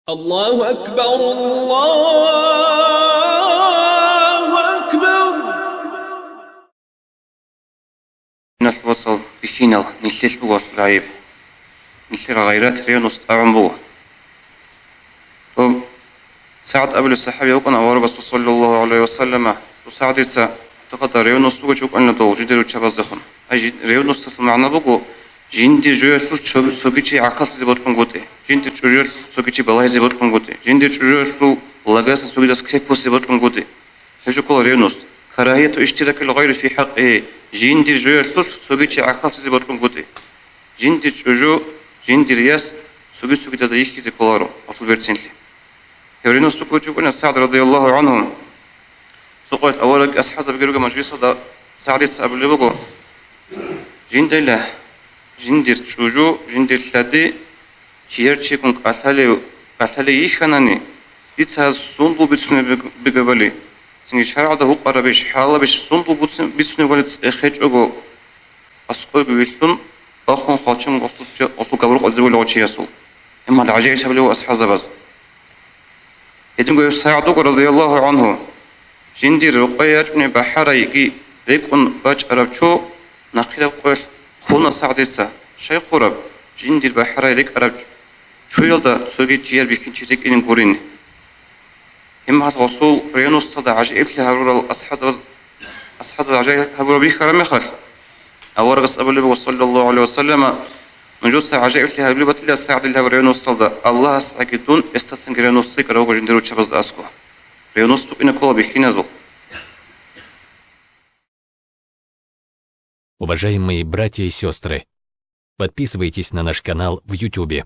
الله أكبر الله أكبر. الوصل بفينال نلل بو لعيب نلل غيرات ريونس طعم بو ساعد قبل الصحابة يوقن أوربس صلى الله عليه وسلم وساعدت تقدر ريونس بو جوك أن دو جدير تشابزخم أجي ريونس تطل معنا بو جندي جويل سوكيتشي عقل زبط بنقطي جندي جويل سوكيتشي بلاي زبط بنقطي جندي جويل لغاس سوكيتشي كيفوس زبط بنقطي هجو كل ريونس كراهية اشتراك الغير في حقه جندي جويل سوكيتشي عقل زبط بنقطي جندي جندي رياس سوكيتشي زيكي زكولارو أطل بيرتسنتلي ريونس سوكيتشي كنا سعد رضي الله عنهم سوقت أولك أصحاب بيجروا مجلس هذا سعدت قبل بقو جندي له جندير تشوجو جندير ثلاثة شير تشيكون قتالي يخناني يتهز صندوق بتسنى بقبلي سنجي شارع ده هو قربش حالا بش صندوق بتسنى ولد خيج أجو أسقط بيشون أخون خالشم أصل قبرق أزول وشي يسول إما العجيب شبله أصحاب زبز يتم قيل سعد رضي الله عنه جندير رقية من بحر يجي ليكون باج أربشو نقيل قيل خلنا سعدتها شيء قرب جندي البحر يلك أرب شو يلدا سوقي جير بيكين شريك إن قرين هم هذا الرسول ريانوس صدع عجيب لهارور أصحاب العجيب هارور بيخرم يخل أورغس أبو الله صلى الله عليه وسلم نجوس عجيب لهارور بتلا سعد الله ريانوس صدع الله سعكتون استسن ريانوس صيك روج جندرو شبز أسكو ريانوس إن كل بيكين أزو. Уважаемые братья и сестры, подписывайтесь на наш канал в YouTube.